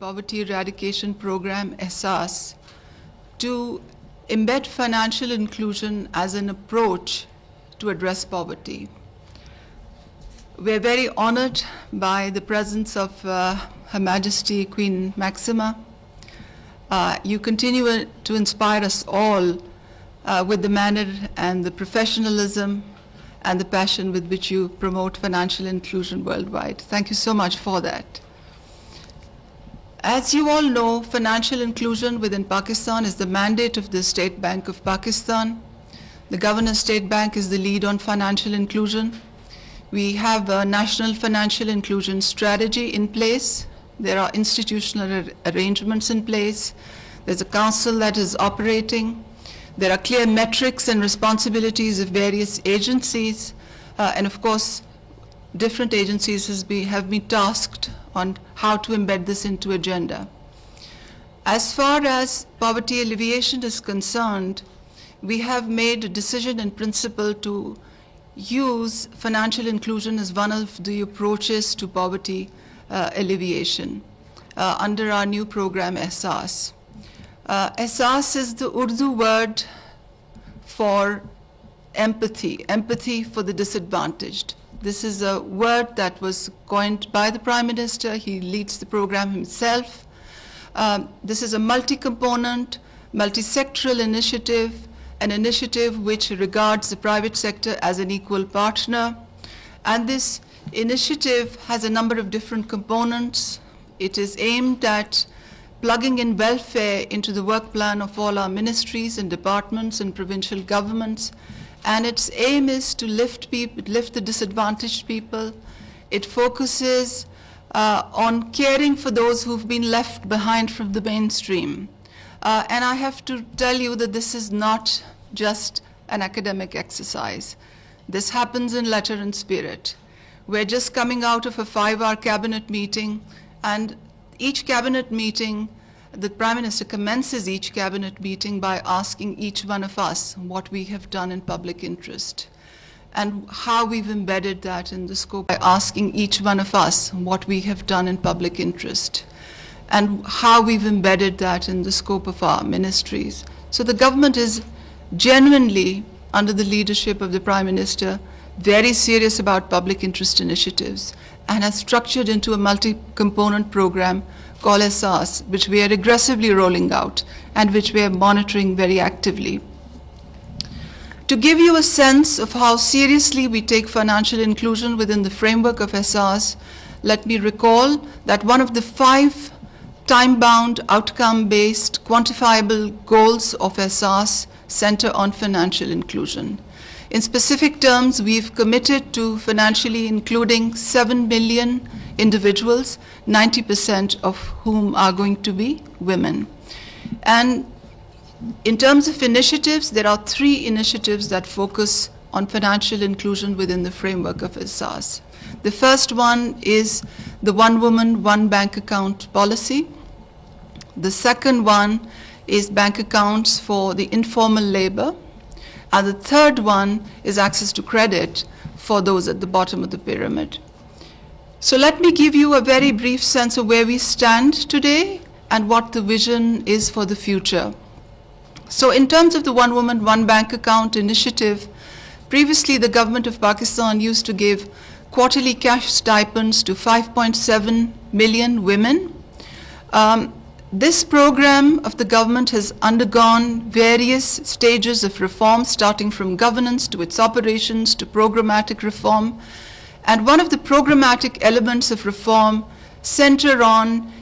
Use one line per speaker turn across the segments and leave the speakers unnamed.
Poverty Eradication Program, Ehsaas, to embed financial inclusion as an approach to address poverty. We're very honored by the presence of Her Majesty Queen Maxima. You continue to inspire us all with the manner and the professionalism and the passion with which you promote financial inclusion worldwide. Thank you so much for that. As you all know, financial inclusion within Pakistan is the mandate of the State Bank of Pakistan. The Governor State Bank is the lead on financial inclusion. We have a national financial inclusion strategy in place. There are institutional arrangements in place. There's a council that is operating. There are clear metrics and responsibilities of various agencies. And of course, different agencies have been tasked on how to embed this into agenda. As far as poverty alleviation is concerned, we have made a decision in principle to use financial inclusion as one of the approaches to poverty alleviation under our new program, Ehsaas. Ehsaas is the Urdu word for empathy, empathy for the disadvantaged. This is a word that was coined by the Prime Minister. He leads the program himself. This is a multi-component, multi-sectoral initiative, an initiative which regards the private sector as an equal partner. And this initiative has a number of different components. It is aimed at plugging in welfare into the work plan of all our ministries and departments and provincial governments. And its aim is to lift the disadvantaged people. It focuses on caring for those who've been left behind from the mainstream. And I have to tell you that this is not just an academic exercise. This happens in letter and spirit. We're just coming out of a 5-hour cabinet meeting, and each cabinet meeting, the Prime Minister commences each cabinet meeting by asking each one of us what we have done in public interest and how we've embedded that in the scope. By asking each one of us what we have done in public interest and how we've embedded that in the scope of our ministries. So the government is genuinely, under the leadership of the Prime Minister, very serious about public interest initiatives and has structured into a multi-component program called Ehsaas, which we are aggressively rolling out and which we are monitoring very actively. To give you a sense of how seriously we take financial inclusion within the framework of Ehsaas, let me recall that one of the 5 time-bound, outcome-based, quantifiable goals of Ehsaas center on financial inclusion. In specific terms, we've committed to financially including 7 million individuals, 90% of whom are going to be women. And in terms of initiatives, there are 3 initiatives that focus on financial inclusion within the framework of Ehsaas. The first one is the One Woman, One Bank Account policy. The second one is bank accounts for the informal labor. And the third one is access to credit for those at the bottom of the pyramid. So let me give you a very brief sense of where we stand today and what the vision is for the future. So in terms of the One Woman, One Bank Account initiative, previously the government of Pakistan used to give quarterly cash stipends to 5.7 million women. This program of the government has undergone various stages of reform, starting from governance to its operations to programmatic reform. And one of the programmatic elements of reform center on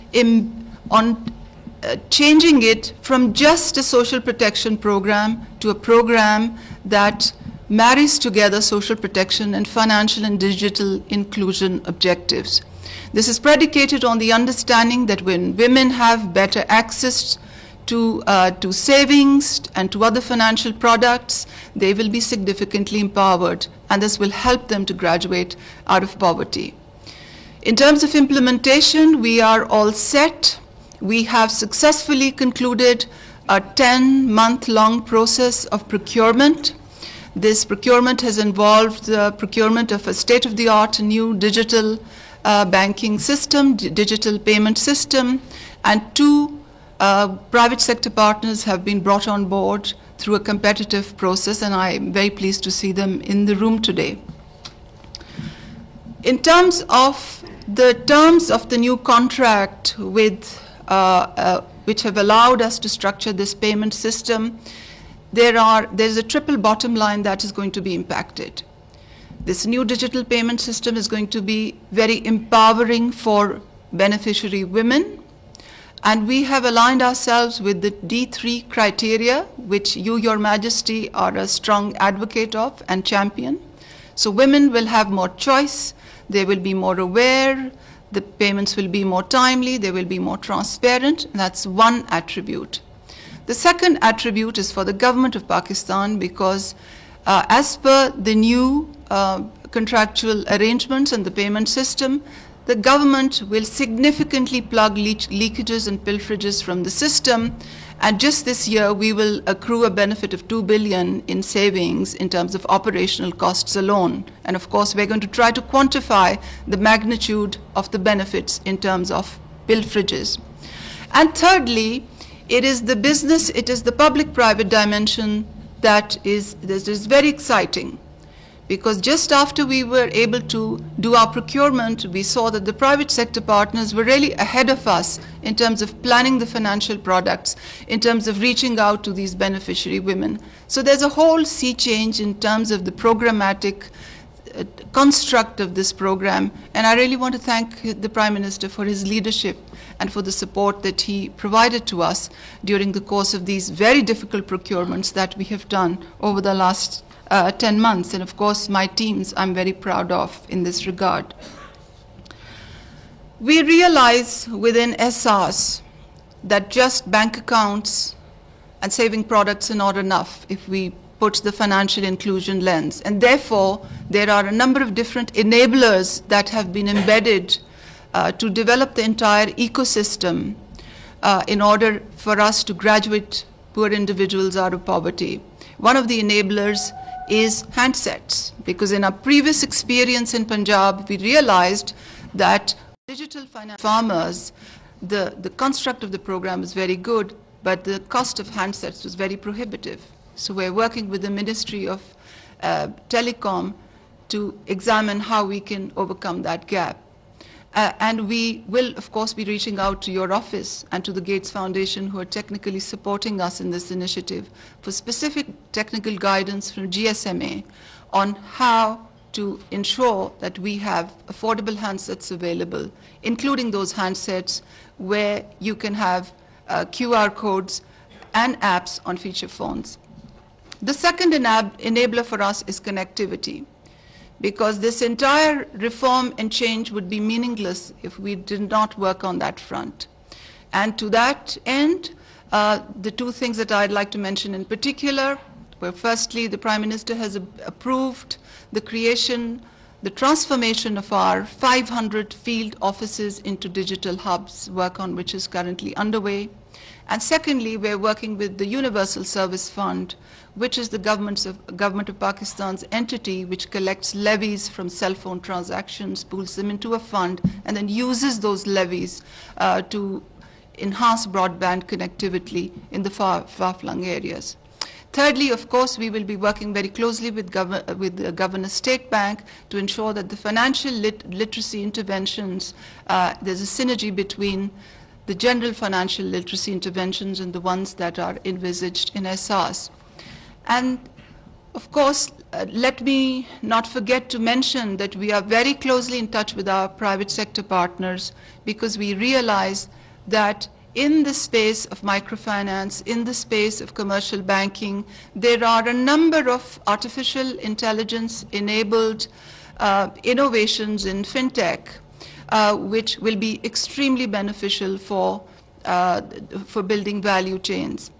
changing it from just a social protection program to a program that marries together social protection and financial and digital inclusion objectives. This is predicated on the understanding that when women have better access to savings and to other financial products, they will be significantly empowered, and this will help them to graduate out of poverty. In terms of implementation, we are all set. We have successfully concluded a 10-month-long process of procurement. This procurement has involved the procurement of a state-of-the-art new digital banking system, digital payment system, and 2 private sector partners have been brought on board through a competitive process, and I am very pleased to see them in the room today. In terms of the new contract with, which have allowed us to structure this payment system, there's a triple bottom line that is going to be impacted. This new digital payment system is going to be very empowering for beneficiary women, and we have aligned ourselves with the D3 criteria, which you, Your Majesty, are a strong advocate of and champion. So women will have more choice, they will be more aware, the payments will be more timely, they will be more transparent, and that's one attribute. The second attribute is for the government of Pakistan, because as per the new contractual arrangements and the payment system, the government will significantly plug leakages and pilferages from the system, and just this year we will accrue a benefit of 2 billion in savings in terms of operational costs alone. And of course we're going to try to quantify the magnitude of the benefits in terms of pilferages. And thirdly, it is the public-private dimension that is very exciting, because just after we were able to do our procurement, we saw that the private sector partners were really ahead of us in terms of planning the financial products, in terms of reaching out to these beneficiary women. So there's a whole sea change in terms of the programmatic construct of this program, and I really want to thank the Prime Minister for his leadership and for the support that he provided to us during the course of these very difficult procurements that we have done over the last 10 months, and of course my teams I'm very proud of in this regard. We realize within Ehsaas that just bank accounts and saving products are not enough if we put the financial inclusion lens, and therefore there are a number of different enablers that have been embedded to develop the entire ecosystem in order for us to graduate poor individuals out of poverty. One of the enablers is handsets, because in our previous experience in Punjab, we realized that digital finance farmers, the construct of the program is very good, but the cost of handsets was very prohibitive. So we're working with the Ministry of Telecom to examine how we can overcome that gap. And we will, of course, be reaching out to your office and to the Gates Foundation, who are technically supporting us in this initiative, for specific technical guidance from GSMA on how to ensure that we have affordable handsets available, including those handsets where you can have QR codes and apps on feature phones. The second enabler for us is connectivity, because this entire reform and change would be meaningless if we did not work on that front. And to that end, the 2 things that I'd like to mention in particular were, firstly, the Prime Minister has approved the creation, the transformation of our 500 field offices into digital hubs, work on which is currently underway. And secondly, we're working with the Universal Service Fund, which is the government of Pakistan's entity which collects levies from cell phone transactions, pools them into a fund, and then uses those levies to enhance broadband connectivity in the far-flung areas. Thirdly, of course, we will be working very closely with the Governor State Bank to ensure that the financial literacy interventions, there's a synergy between the general financial literacy interventions and the ones that are envisaged in Ehsaas. And of course, let me not forget to mention that we are very closely in touch with our private sector partners, because we realize that in the space of microfinance, in the space of commercial banking, there are a number of artificial intelligence enabled innovations in fintech which will be extremely beneficial for building value chains.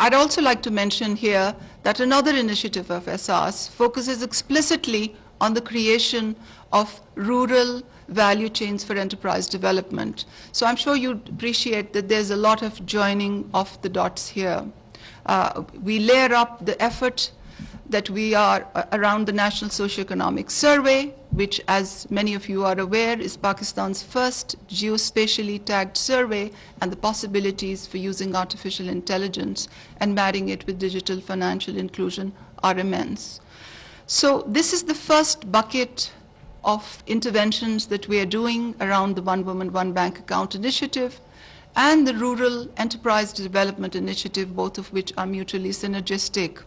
I'd also like to mention here that another initiative of Ehsaas focuses explicitly on the creation of rural value chains for enterprise development. So I'm sure you'd appreciate that there's a lot of joining of the dots here. We layer up the effort that we are around the National Socioeconomic Survey, which, as many of you are aware, is Pakistan's first geospatially tagged survey, and the possibilities for using artificial intelligence and marrying it with digital financial inclusion are immense. So this is the first bucket of interventions that we are doing around the One Woman, One Bank Account initiative and the Rural Enterprise Development Initiative, both of which are mutually synergistic.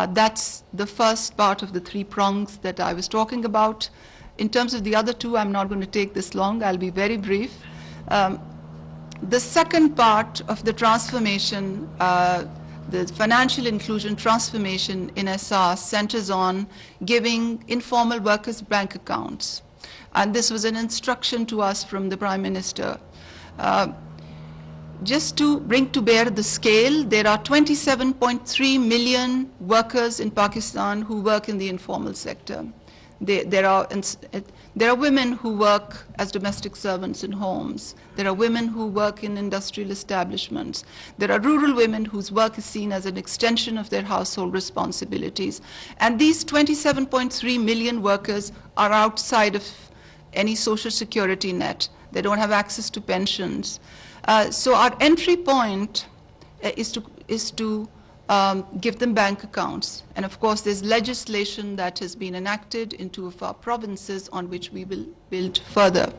That's the first part of the three prongs that I was talking about. In terms of the other two, I'm not going to take this long. I'll be very brief. The second part of the transformation, the financial inclusion transformation in Ehsaas, centers on giving informal workers bank accounts. And this was an instruction to us from the Prime Minister. Just to bring to bear the scale, there are 27.3 million workers in Pakistan who work in the informal sector. There are women who work as domestic servants in homes. There are women who work in industrial establishments. There are rural women whose work is seen as an extension of their household responsibilities. And these 27.3 million workers are outside of any social security net. They don't have access to pensions. So our entry point is to give them bank accounts. And of course, there's legislation that has been enacted in 2 of our provinces on which we will build further.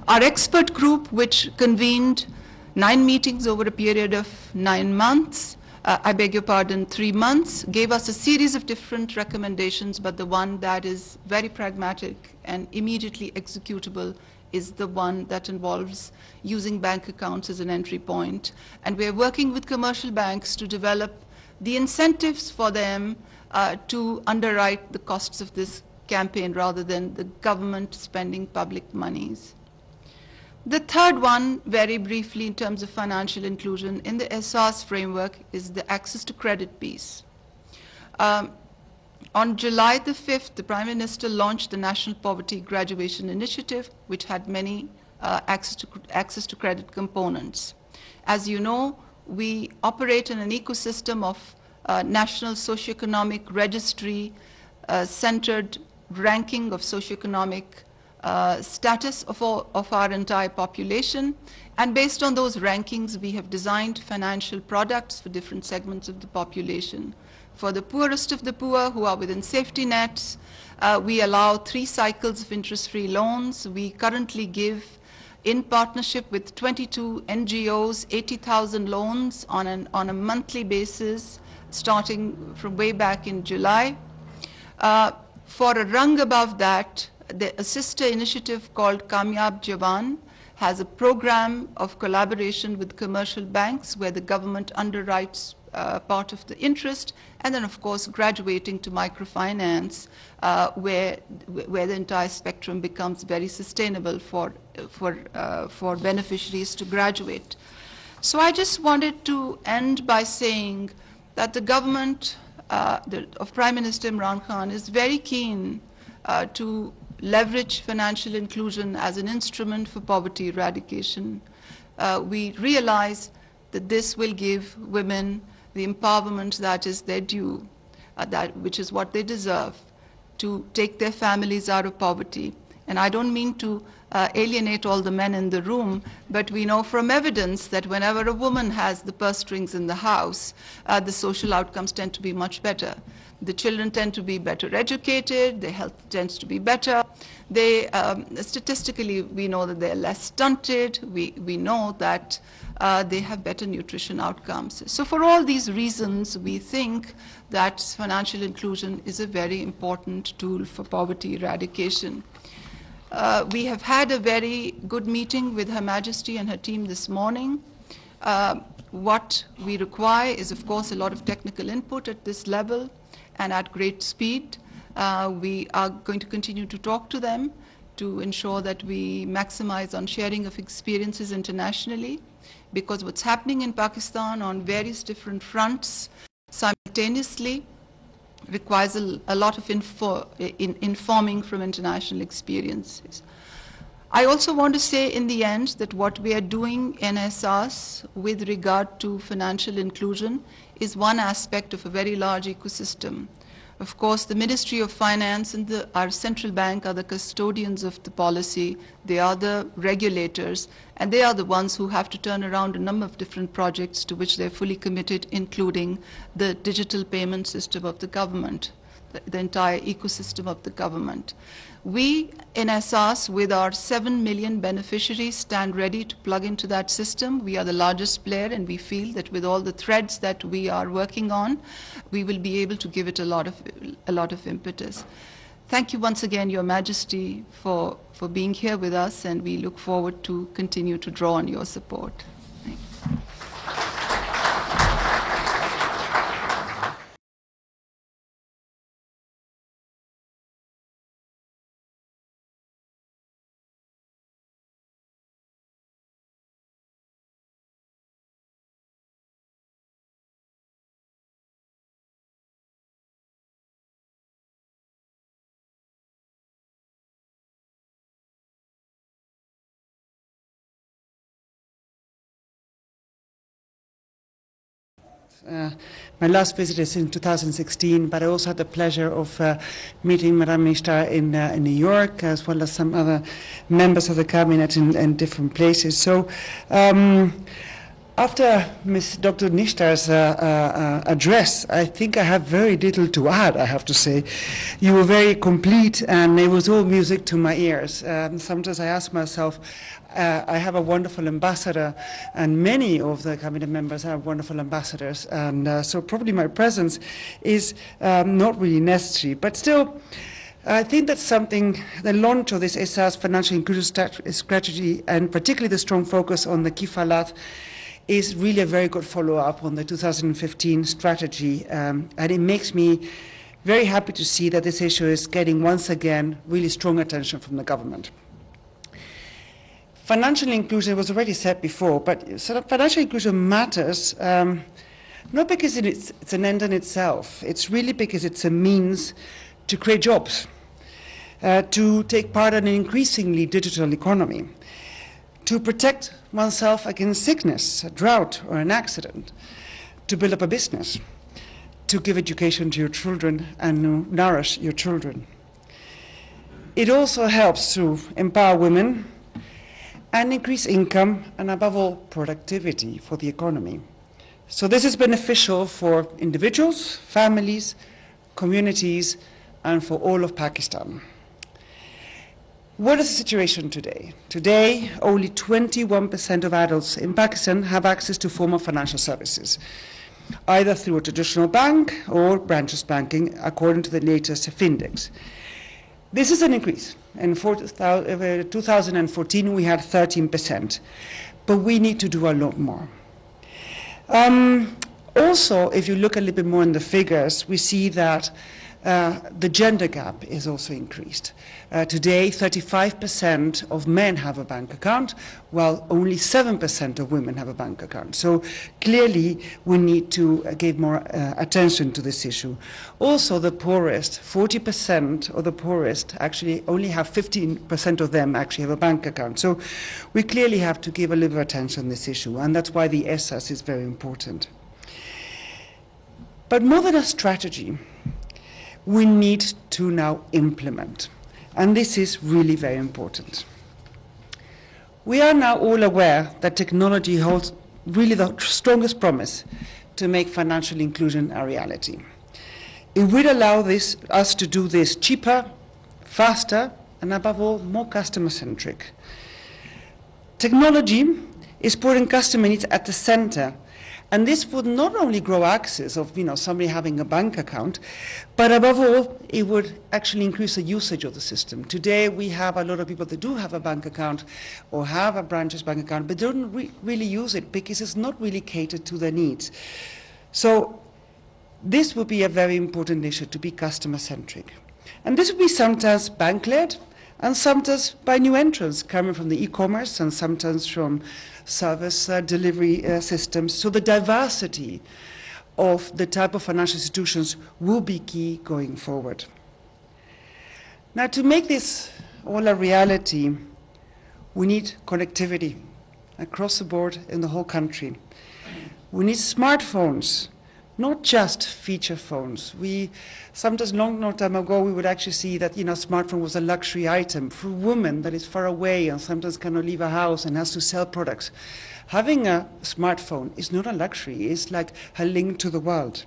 Our expert group, which convened 9 meetings over a period of 9 months, 3 months, gave us a series of different recommendations, but the one that is very pragmatic and immediately executable is the one that involves using bank accounts as an entry point. And we're working with commercial banks to develop the incentives for them to underwrite the costs of this campaign rather than the government spending public monies. The third one, very briefly in terms of financial inclusion in the Ehsaas framework, is the access to credit piece. On July the 5th, the Prime Minister launched the National Poverty Graduation Initiative, which had many access to credit components. As you know, we operate in an ecosystem of national socioeconomic registry centered ranking of socioeconomic status of our entire population. And based on those rankings, we have designed financial products for different segments of the population. For the poorest of the poor who are within safety nets, we allow 3 cycles of interest-free loans. We currently give, in partnership with 22 NGOs, 80,000 loans on a monthly basis, starting from way back in July. For a rung above that, a sister initiative called Kamyab Jawan has a program of collaboration with commercial banks where the government underwrites part of the interest, and then of course graduating to microfinance where the entire spectrum becomes very sustainable for beneficiaries to graduate. So I just wanted to end by saying that the government of Prime Minister Imran Khan is very keen to leverage financial inclusion as an instrument for poverty eradication. We realize that this will give women the empowerment that is their due, which is what they deserve, to take their families out of poverty. And I don't mean to alienate all the men in the room, but we know from evidence that whenever a woman has the purse strings in the house, the social outcomes tend to be much better. The children tend to be better educated, their health tends to be better. They, statistically, we know that they're less stunted. We know that they have better nutrition outcomes. So for all these reasons, we think that financial inclusion is a very important tool for poverty eradication. We have had a very good meeting with Her Majesty and her team this morning. What we require is, of course, a lot of technical input at this level and at great speed. We are going to continue to talk to them to ensure that we maximize on sharing of experiences internationally, because what's happening in Pakistan on various different fronts simultaneously requires a lot of informing from international experiences. I also want to say in the end that what we are doing in Ehsaas with regard to financial inclusion is one aspect of a very large ecosystem. Of course, the Ministry of Finance and our central bank are the custodians of the policy. They are the regulators, and they are the ones who have to turn around a number of different projects to which they're fully committed, including the digital payment system of the government, the entire ecosystem of the government. We in Ehsaas, with our 7 million beneficiaries, stand ready to plug into that system. We are the largest player, and we feel that with all the threads that we are working on, we will be able to give it a lot of impetus. Thank you once again, Your Majesty, for being here with us, and we look forward to continue to draw on your support. Thank you.
My last visit is in 2016, but I also had the pleasure of meeting Madam Minister in New York, as well as some other members of the cabinet in different places. So after Dr. Nishtar's address, I think I have very little to add, I have to say. You were very complete, and it was all music to my ears. Sometimes I ask myself, I have a wonderful ambassador, and many of the cabinet members have wonderful ambassadors, and so probably my presence is not really necessary. But still, I think that's something, the launch of this Ehsaas financial inclusion strategy, and particularly the strong focus on the kifalat, is really a very good follow-up on the 2015 strategy, and it makes me very happy to see that this issue is getting once again really strong attention from the government. Financial inclusion was already said before, but sort of financial inclusion matters not because it's an end in itself. It's really because it's a means to create jobs, to take part in an increasingly digital economy, to protect oneself against sickness, a drought, or an accident, to build up a business, to give education to your children and to nourish your children. It also helps to empower women and increase income and, above all, productivity for the economy. So this is beneficial for individuals, families, communities, and for all of Pakistan. What is the situation today? Today, only 21% of adults in Pakistan have access to formal financial services, either through a traditional bank or branches banking, according to the latest FINDEX. This is an increase. In 2014, we had 13%, but we need to do a lot more. Also, if you look a little bit more in the figures, we see that the gender gap is also increased. Today, 35% of men have a bank account, while only 7% of women have a bank account. So clearly, we need to give more attention to this issue. Also, the poorest, 40% of the poorest actually only have 15% of them actually have a bank account. So we clearly have to give a little attention to this issue, and that's why the Ehsaas is very important. But more than a strategy, we need to now implement. And this is really very important. We are now all aware that technology holds really the strongest promise to make financial inclusion a reality. It will allow us to do this cheaper, faster, and above all, more customer-centric. Technology is putting customer needs at the center. And this would not only grow access of somebody having a bank account, but above all, it would actually increase the usage of the system. Today, we have a lot of people that do have a bank account or have a branches bank account, but don't really use it because it's not really catered to their needs. So this would be a very important issue, to be customer-centric. And this would be sometimes bank-led, and sometimes by new entrants coming from the e-commerce, and sometimes from service delivery systems. So the diversity of the type of financial institutions will be key going forward. Now, to make this all a reality, we need connectivity across the board in the whole country. We need smartphones not just feature phones. Sometimes long time ago, we would actually see that, smartphone was a luxury item for a woman that is far away and sometimes cannot leave a house and has to sell products. Having a smartphone is not a luxury, it's like a link to the world.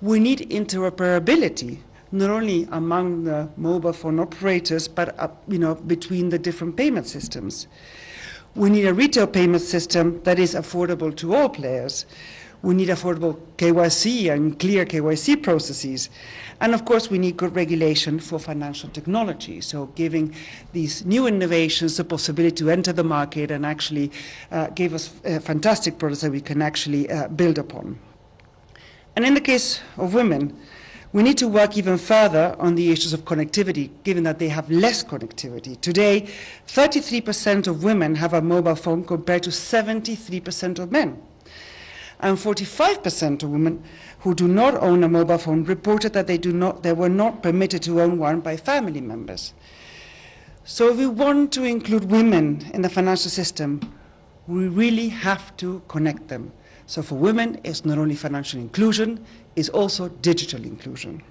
We need interoperability, not only among the mobile phone operators, but between the different payment systems. We need a retail payment system that is affordable to all players. We need affordable KYC and clear KYC processes. And of course, we need good regulation for financial technology, so giving these new innovations the possibility to enter the market and actually give us fantastic products that we can actually build upon. And in the case of women, we need to work even further on the issues of connectivity, given that they have less connectivity. Today, 33% of women have a mobile phone compared to 73% of men. And 45% of women who do not own a mobile phone reported that they were not permitted to own one by family members. So if we want to include women in the financial system, we really have to connect them. So for women, it's not only financial inclusion, it's also digital inclusion.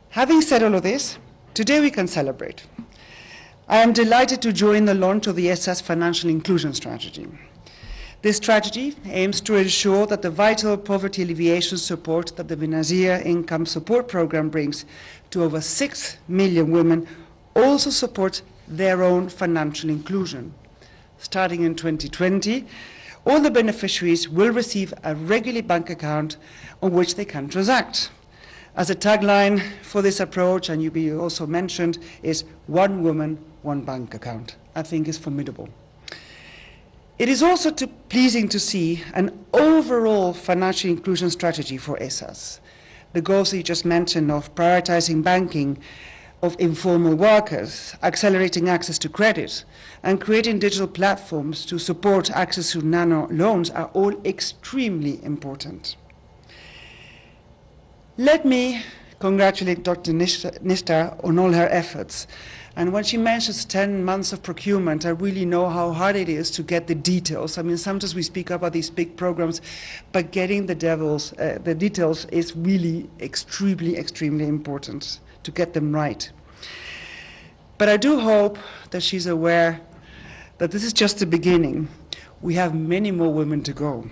Having said all of this, today we can celebrate. I am delighted to join the launch of the Ehsaas Financial Inclusion Strategy. This strategy aims to ensure that the vital poverty alleviation support that the Benazir Income Support Program brings to over 6 million women also supports their own financial inclusion. Starting in 2020, all the beneficiaries will receive a regular bank account on which they can transact. As a tagline for this approach, and you also mentioned, is one woman, one bank account. I think it's formidable. It is also pleasing to see an overall financial inclusion strategy for Ehsaas. The goals that you just mentioned of prioritizing banking, of informal workers, accelerating access to credit, and creating digital platforms to support access to nano loans are all extremely important. Let me congratulate Dr. Nishta on all her efforts. And when she mentions 10 months of procurement, I really know how hard it is to get the details. I mean, sometimes we speak about these big programs, but getting the details is really extremely important to get them right. But I do hope that she's aware that this is just the beginning. We have many more women to go.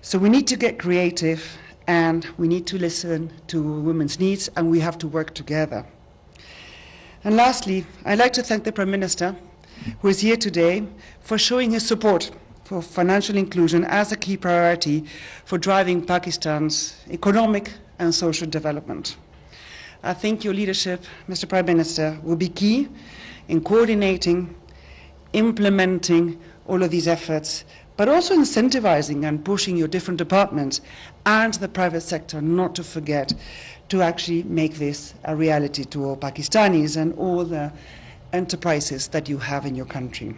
So we need to get creative, and we need to listen to women's needs, and we have to work together. And lastly, I'd like to thank the Prime Minister, who is here today, for showing his support for financial inclusion as a key priority for driving Pakistan's economic and social development. I think your leadership, Mr. Prime Minister, will be key in coordinating, implementing all of these efforts, but also incentivizing and pushing your different departments and the private sector, not to forget, to actually make this a reality to all Pakistanis and all the enterprises that you have in your country.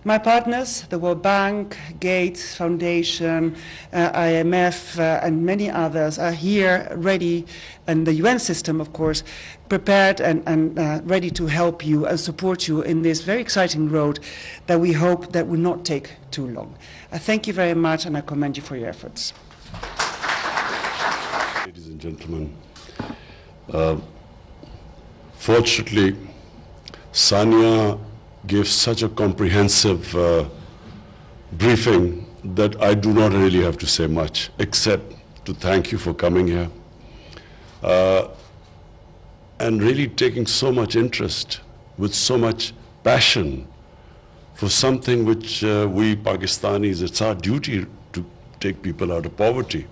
My partners, the World Bank, Gates Foundation, IMF, and many others are here ready, and the UN system, of course, prepared and ready to help you and support you in this very exciting road that we hope that will not take too long. I thank you very much, and I commend you for your efforts.
Ladies and gentlemen, fortunately, Sania gave such a comprehensive briefing that I do not really have to say much, except to thank you for coming here and really taking so much interest, with so much passion for something which we Pakistanis, it's our duty to take people out of poverty.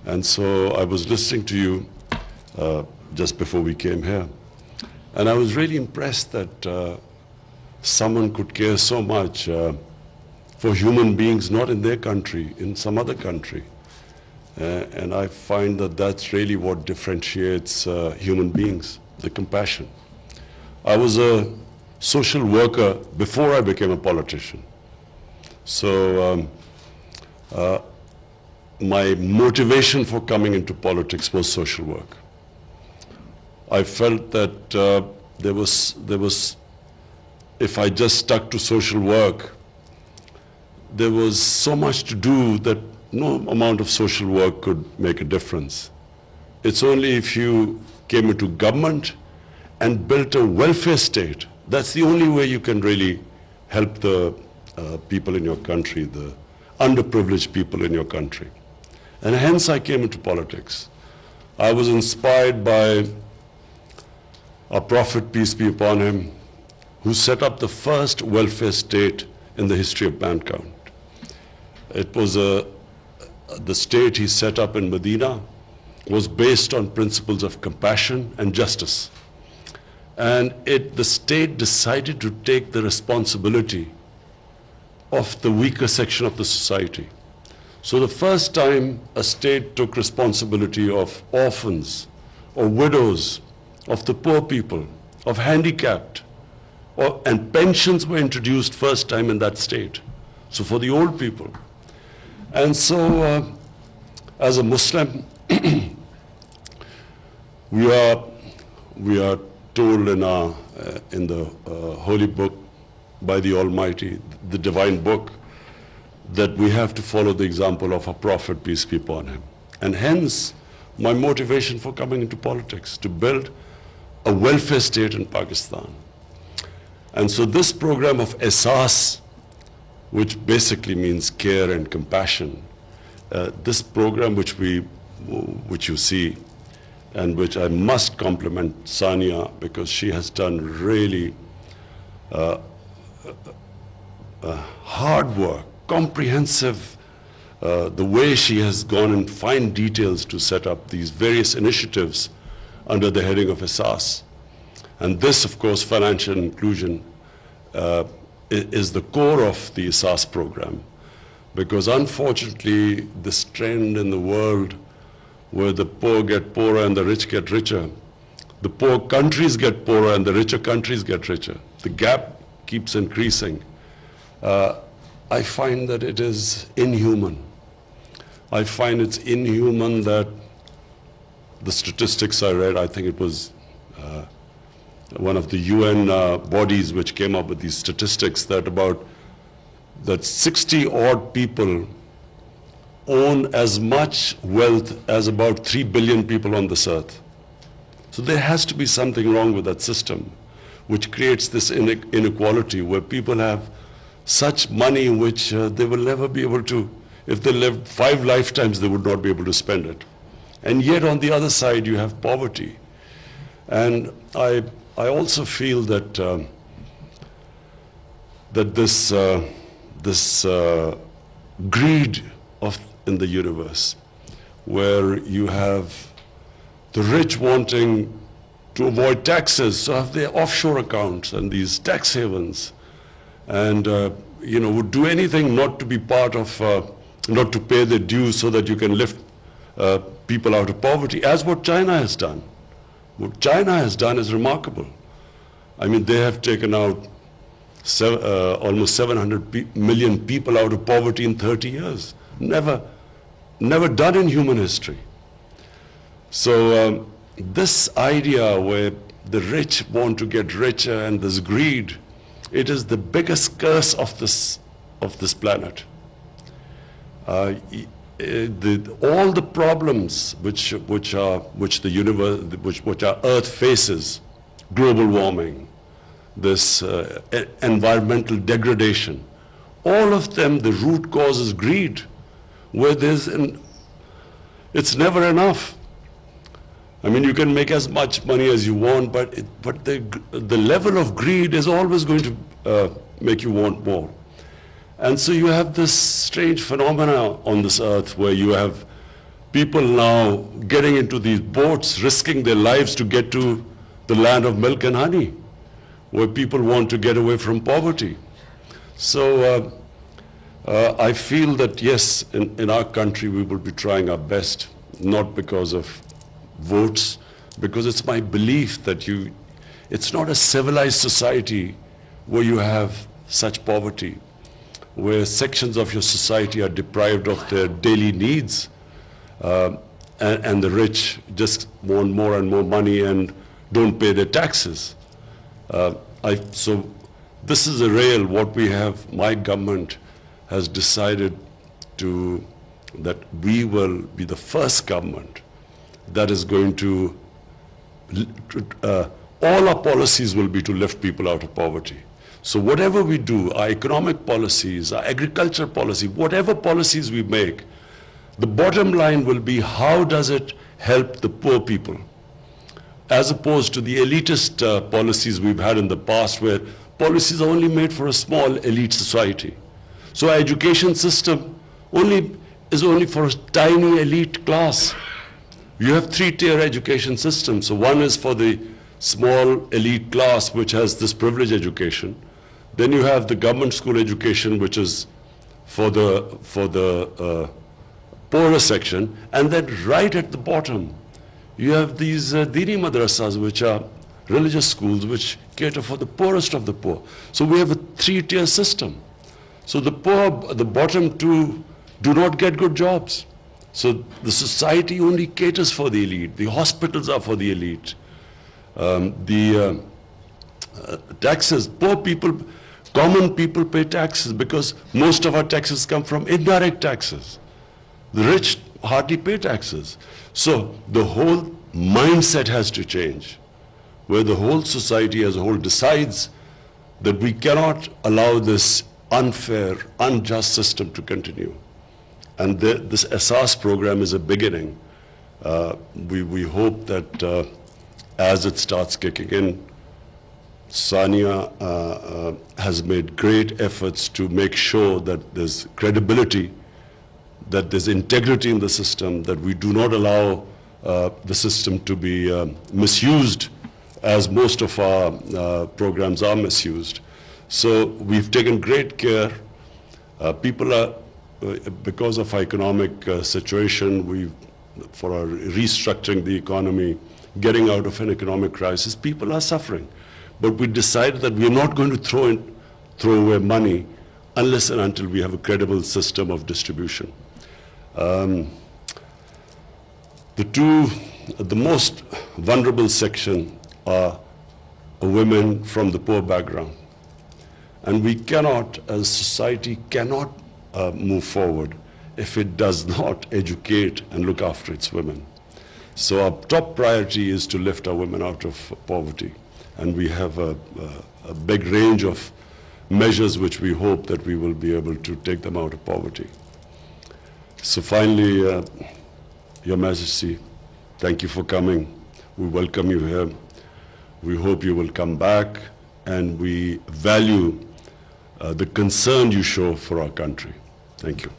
And so I was listening to you just before we came here, and I was really impressed that someone could care so much for human beings not in their country, in some other country. And I find that that's really what differentiates human beings, the compassion. I was a social worker before I became a politician. So my motivation for coming into politics was social work. I felt that there was, if I just stuck to social work, there was so much to do that no amount of social work could make a difference. It's only if you came into government and built a welfare state, that's the only way you can really help the people in your country, the underprivileged people in your country. And hence I came into politics. I was inspired by our Prophet, peace be upon him, who set up the first welfare state in the history of mankind. It was the state he set up in Medina was based on principles of compassion and justice. And the state decided to take the responsibility of the weaker section of the society. So the first time a state took responsibility of orphans, or widows, of the poor people, of handicapped, and pensions were introduced first time in that state. So for the old people. And so as a Muslim, we are told in the holy book by the Almighty, the divine book, that we have to follow the example of our Prophet, peace be upon him. And hence, my motivation for coming into politics, to build a welfare state in Pakistan. And so this program of Ehsaas, which basically means care and compassion, this program which you see, and which I must compliment Sania, because she has done really hard work, comprehensive, the way she has gone in fine details to set up these various initiatives under the heading of Ehsaas. And this, of course, financial inclusion is the core of the Ehsaas program, because unfortunately this trend in the world where the poor get poorer and the rich get richer, the poor countries get poorer and the richer countries get richer, the gap keeps increasing. I find that it is inhuman. I find it's inhuman that the statistics I read, I think it was one of the UN bodies which came up with these statistics, that 60 odd people own as much wealth as about 3 billion people on this earth. So there has to be something wrong with that system, which creates this inequality where people have such money which they will never be able to, if they lived 5 lifetimes, they would not be able to spend it. And yet on the other side you have poverty. And I also feel that this greed in the universe, where you have the rich wanting to avoid taxes, so have their offshore accounts and these tax havens, and would do anything not to be part of, not to pay their dues so that you can lift people out of poverty, as what China has done. What China has done is remarkable. I mean, they have taken out almost 700 million people out of poverty in 30 years. Never done in human history. So this idea where the rich want to get richer and this greed, it is the biggest curse of this planet. All the problems which our Earth faces, global warming, this environmental degradation, all of them, the root cause is greed, where it's never enough. I mean, you can make as much money as you want, but the level of greed is always going to make you want more. And so you have this strange phenomena on this earth where you have people now getting into these boats, risking their lives to get to the land of milk and honey, where people want to get away from poverty. So I feel that, yes, in our country we will be trying our best, not because of votes, because it's my belief that it's not a civilized society where you have such poverty, where sections of your society are deprived of their daily needs, and the rich just want more and more money and don't pay their taxes. So this is a real, what we have, my government has decided that we will be the first government that is going to, all our policies will be to lift people out of poverty. So whatever we do, our economic policies, our agriculture policy, whatever policies we make, the bottom line will be how does it help the poor people, as opposed to the elitist policies we've had in the past where policies are only made for a small elite society. So our education system is only for a tiny elite class. You have three-tier education systems. So one is for the small elite class which has this privileged education. Then you have the government school education which is for the poorer section. And then right at the bottom, you have these dini madrasas which are religious schools which cater for the poorest of the poor. So we have a three-tier system. So the poor, the bottom two, do not get good jobs. So the society only caters for the elite. The hospitals are for the elite. Taxes, poor people, common people pay taxes because most of our taxes come from indirect taxes. The rich hardly pay taxes. So the whole mindset has to change, where the whole society as a whole decides that we cannot allow this unfair, unjust system to continue. And this Ehsaas program is a beginning. We hope that as it starts kicking in, Sania has made great efforts to make sure that there's credibility, that there's integrity in the system, that we do not allow the system to be misused as most of our programs are misused. So we've taken great care. People are, because of our economic situation, for our restructuring the economy, getting out of an economic crisis, people are suffering. But we decided that we're not going to throw away money unless and until we have a credible system of distribution. The most vulnerable section are women from the poor background. And we cannot, as a society, cannot move forward if it does not educate and look after its women. So our top priority is to lift our women out of poverty. And we have a big range of measures which we hope that we will be able to take them out of poverty. So finally, Your Majesty, thank you for coming. We welcome you here. We hope you will come back, and we value the concern you show for our country. Thank you.